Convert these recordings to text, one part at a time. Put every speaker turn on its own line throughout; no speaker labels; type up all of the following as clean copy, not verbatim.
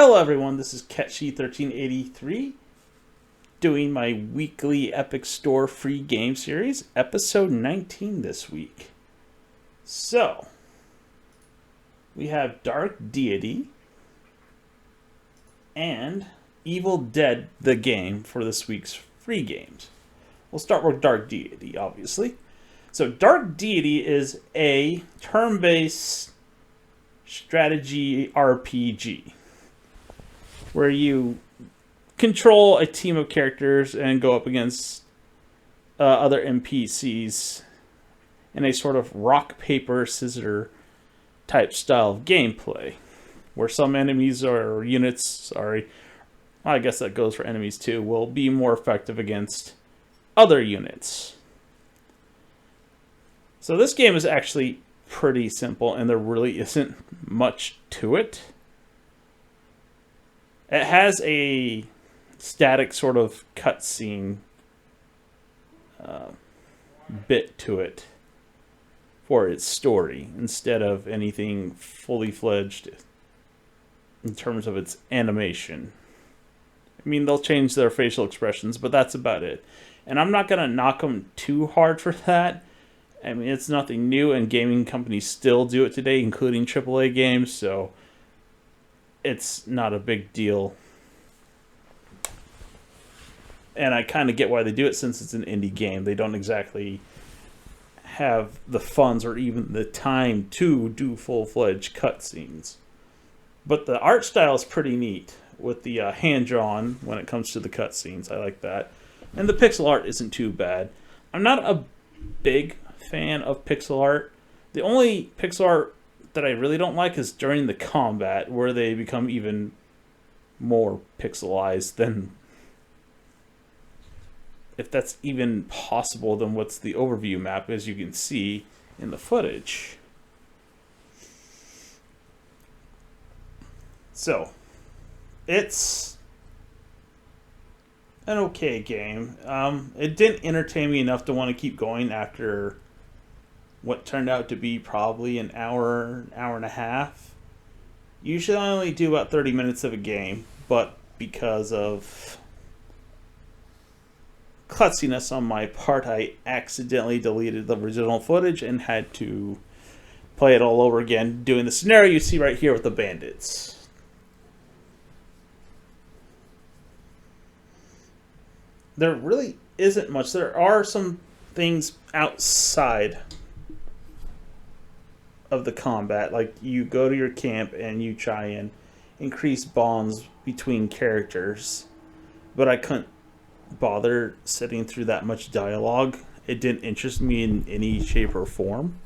Hello everyone, this is Ketchy1383 doing my weekly Epic Store free game series, episode 19 this week. So, we have Dark Deity and Evil Dead the game for this week's free games. We'll start with Dark Deity, obviously. So, Dark Deity is a turn-based strategy RPG where you control a team of characters and go up against other NPCs in a sort of rock, paper, scissors type style of gameplay, where some enemies or units, I guess that goes for enemies too, will be more effective against other units. So this game is actually pretty simple, and there really isn't much to it. It has a static sort of cutscene bit to it for its story, instead of anything fully fledged in terms of its animation. I mean, they'll change their facial expressions, but that's about it. And I'm not going to knock them too hard for that. I mean, it's nothing new, and gaming companies still do it today, including AAA games, so it's not a big deal. And I kind of get why they do it, since it's an indie game. They don't exactly have the funds or even the time to do full-fledged cutscenes. But the art style is pretty neat, with the hand-drawn when it comes to the cutscenes. I like that. And the pixel art isn't too bad. I'm not a big fan of pixel art. The only pixel art that I really don't like is during the combat, where they become even more pixelized than, if that's even possible, than what's the overview map, as you can see in the footage. So, it's an okay game. It didn't entertain me enough to want to keep going after what turned out to be probably an hour and a half. Usually I only do about 30 minutes of a game, but because of klutziness on my part, I accidentally deleted the original footage and had to play it all over again, doing the scenario you see right here with the bandits. There really isn't much. There are some things outside of the combat, like you go to your camp and you try and increase bonds between characters, but I couldn't bother sitting through that much dialogue. It didn't interest me in any shape or form.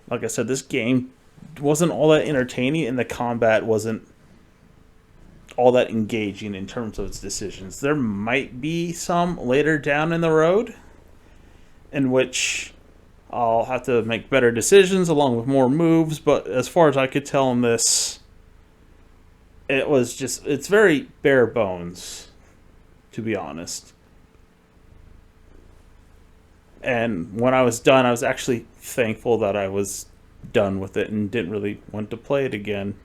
Like I said, this game wasn't all that entertaining, and the combat wasn't all that engaging in terms of its decisions. There might be some later down in the road in which I'll have to make better decisions along with more moves, but as far as I could tell in this, it's very bare bones, to be honest. And when I was done, I was actually thankful that I was done with it and didn't really want to play it again.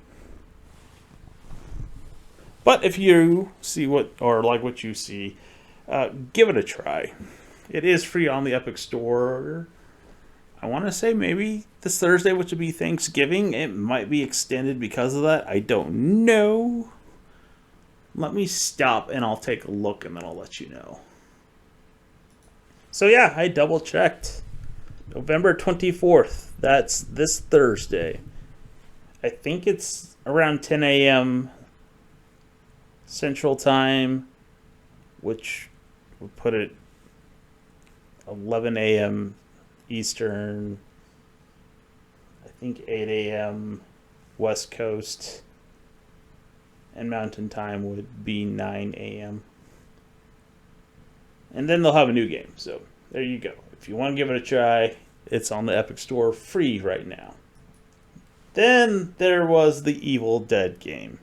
But if you see like what you see, give it a try. It is free on the Epic Store. I want to say maybe this Thursday, which would be Thanksgiving. It might be extended because of that. I don't know. Let me stop and I'll take a look, and then I'll let you know. So yeah, I double checked. November 24th. That's this Thursday. I think it's around 10 a.m. Central Time, which would put it 11 a.m. Eastern, I think 8 a.m. West Coast, and Mountain Time would be 9 a.m. And then they'll have a new game, so there you go. If you want to give it a try, it's on the Epic Store free right now. Then there was the Evil Dead game.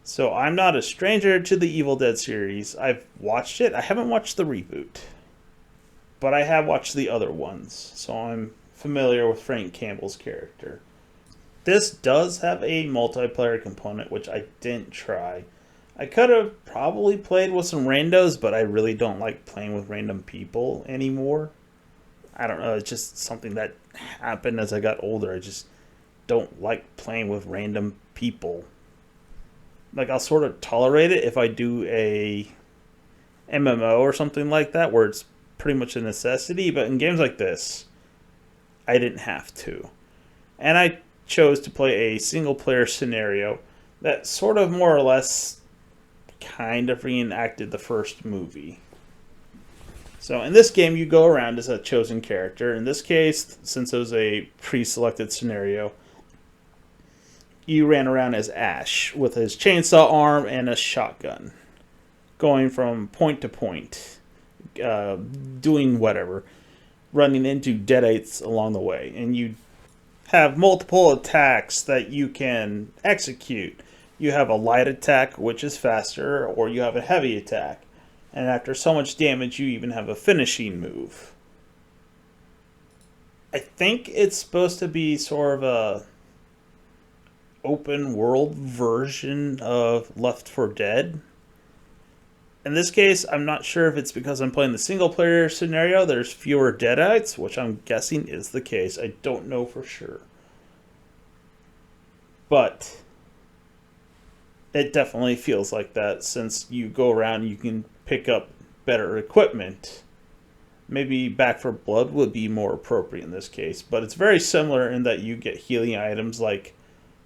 So I'm not a stranger to the Evil Dead series. I've watched it. I haven't watched the reboot, but I have watched the other ones, so I'm familiar with Frank Campbell's character. This does have a multiplayer component, which I didn't try. I could have probably played with some randos, but I really don't like playing with random people anymore. I don't know, it's just something that happened as I got older. I just don't like playing with random people. Like, I'll sort of tolerate it if I do a MMO or something like that, where it's pretty much a necessity, but in games like this, I didn't have to. And I chose to play a single player scenario that sort of more or less kind of reenacted the first movie. So in this game, you go around as a chosen character. In this case, since it was a pre-selected scenario, you ran around as Ash with his chainsaw arm and a shotgun, going from point to point, doing whatever, running into deadites along the way. And you have multiple attacks that you can execute. You have a light attack, which is faster, or you have a heavy attack. And after so much damage, you even have a finishing move. I think it's supposed to be sort of a open world version of Left 4 Dead. In this case, I'm not sure if it's because I'm playing the single player scenario, there's fewer deadites, which I'm guessing is the case. I don't know for sure. But it definitely feels like that, since you go around and you can pick up better equipment. Maybe Back 4 Blood would be more appropriate in this case, but it's very similar in that you get healing items like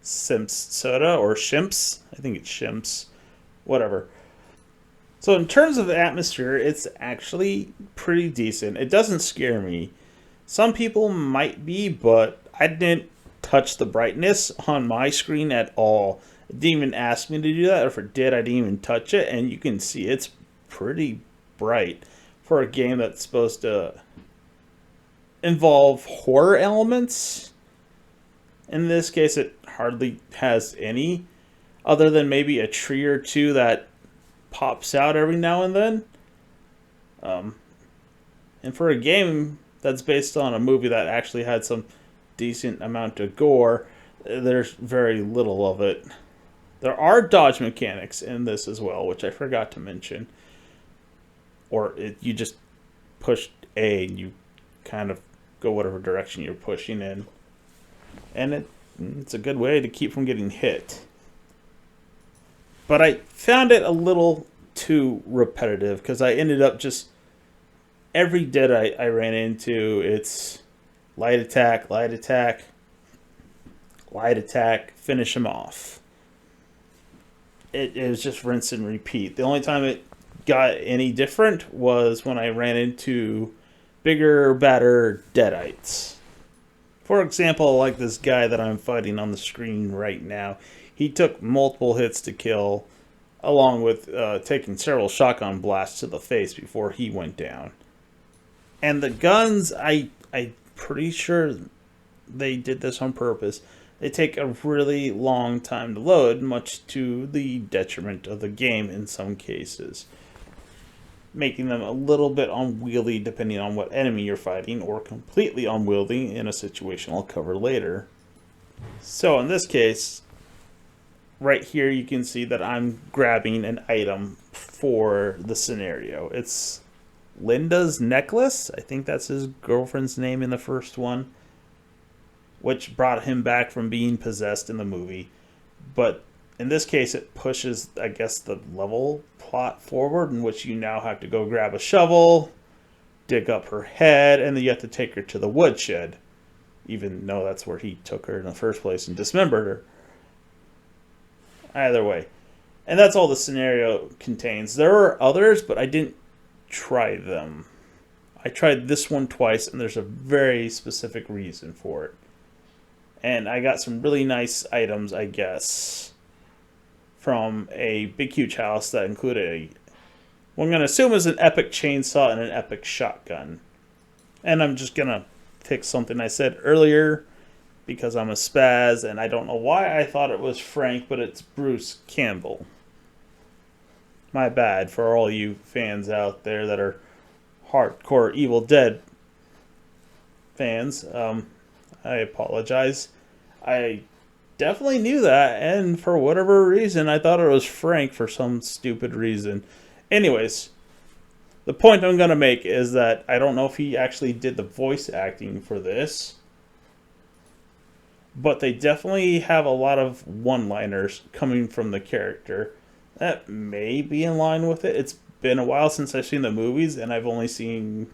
Simps Soda or Shimps. I think it's Shimps. Whatever. So in terms of atmosphere, it's actually pretty decent. It doesn't scare me. Some people might be, but I didn't touch the brightness on my screen at all. It didn't even ask me to do that. If it did, I didn't even touch it, and you can see it's pretty bright for a game that's supposed to involve horror elements. In this case, it hardly has any, other than maybe a tree or two that pops out every now and then. And for a game that's based on a movie that actually had some decent amount of gore, there's very little of it. There are dodge mechanics in this as well, which I forgot to mention. You just push A and you kind of go whatever direction you're pushing in. And it's a good way to keep from getting hit. But I found it a little too repetitive, because I ended up just... Every dead I ran into, it's light attack, light attack, light attack, finish him off. It was just rinse and repeat. The only time it got any different was when I ran into bigger, badder deadites. For example, like this guy that I'm fighting on the screen right now. He took multiple hits to kill, along with taking several shotgun blasts to the face before he went down. And the guns, I'm pretty sure they did this on purpose. They take a really long time to load, much to the detriment of the game in some cases, making them a little bit unwieldy depending on what enemy you're fighting, or completely unwieldy in a situation I'll cover later. So in this case, right here you can see that I'm grabbing an item for the scenario. It's Linda's necklace. I think that's his girlfriend's name in the first one, which brought him back from being possessed in the movie. But in this case, it pushes, I guess, the level plot forward, in which you now have to go grab a shovel, dig up her head, and then you have to take her to the woodshed, even though that's where he took her in the first place and dismembered her. Either way. And that's all the scenario contains. There are others, but I didn't try them. I tried this one twice, and there's a very specific reason for it. And I got some really nice items, I guess, from a big, huge house that included what I'm going to assume is an epic chainsaw and an epic shotgun. And I'm just going to pick something I said earlier, because I'm a spaz, and I don't know why I thought it was Frank, but it's Bruce Campbell. My bad for all you fans out there that are hardcore Evil Dead fans. I apologize. I definitely knew that, and for whatever reason, I thought it was Frank for some stupid reason. Anyways, the point I'm going to make is that I don't know if he actually did the voice acting for this, but they definitely have a lot of one-liners coming from the character that may be in line with it. It's been a while since I've seen the movies, and I've only seen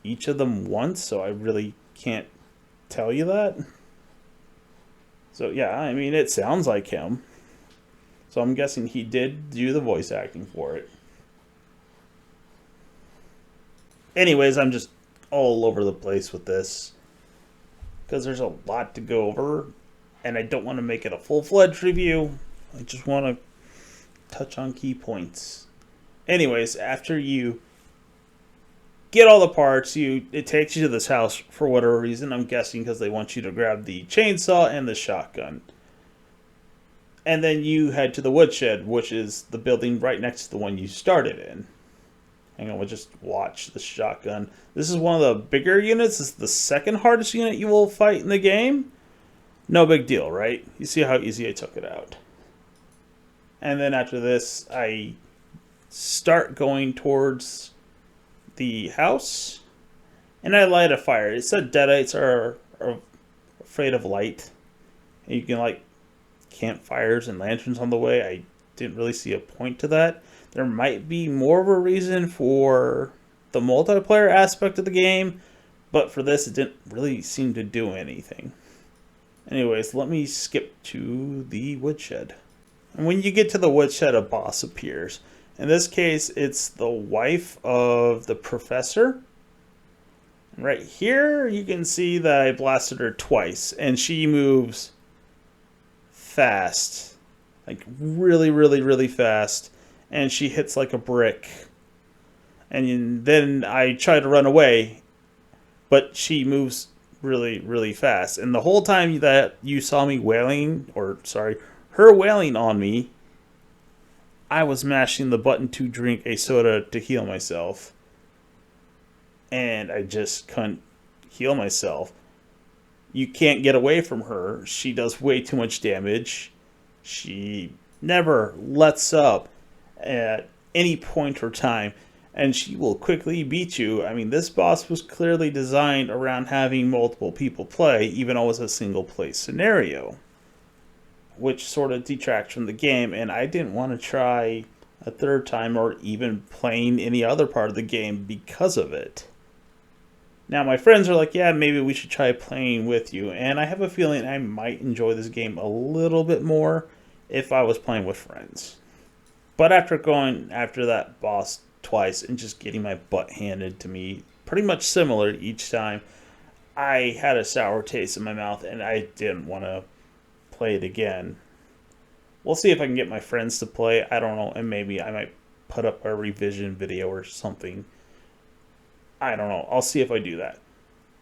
each of them once, so I really can't tell you that. So yeah, I mean, it sounds like him. So I'm guessing he did do the voice acting for it. Anyways, I'm just all over the place with this because there's a lot to go over, and I don't want to make it a full-fledged review. I just want to touch on key points. Anyways, after you get all the parts, it takes you to this house for whatever reason. I'm guessing because they want you to grab the chainsaw and the shotgun. And then you head to the woodshed, which is the building right next to the one you started in. Hang on, we'll just watch the shotgun. This is one of the bigger units. This is the second hardest unit you will fight in the game. No big deal, right? You see how easy I took it out. And then after this, I start going towards the house, and I light a fire. It said Deadites are afraid of light. And you can light campfires and lanterns on the way. I didn't really see a point to that. There might be more of a reason for the multiplayer aspect of the game, but for this, it didn't really seem to do anything. Anyways, let me skip to the woodshed. And when you get to the woodshed, a boss appears. In this case, it's the wife of the professor. Right here, you can see that I blasted her twice, and she moves fast. Like really, really, really fast. And she hits like a brick. And then I try to run away, but she moves really, really fast. And the whole time that you saw me wailing, her wailing on me, I was mashing the button to drink a soda to heal myself. And I just couldn't heal myself. You can't get away from her. She does way too much damage. She never lets up at any point or time. And she will quickly beat you. I mean, this boss was clearly designed around having multiple people play, even though it was a single play scenario, which sort of detracts from the game, and I didn't want to try a third time or even playing any other part of the game because of it. Now, my friends are like, yeah, maybe we should try playing with you, and I have a feeling I might enjoy this game a little bit more if I was playing with friends. But after going after that boss twice and just getting my butt handed to me, pretty much similar each time, I had a sour taste in my mouth, and I didn't want to play it again. We'll see if I can get my friends to play. I don't know, and maybe I might put up a revision video or something. I don't know. I'll see if I do that.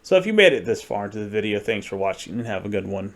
So if you made it this far into the video, thanks for watching and have a good one.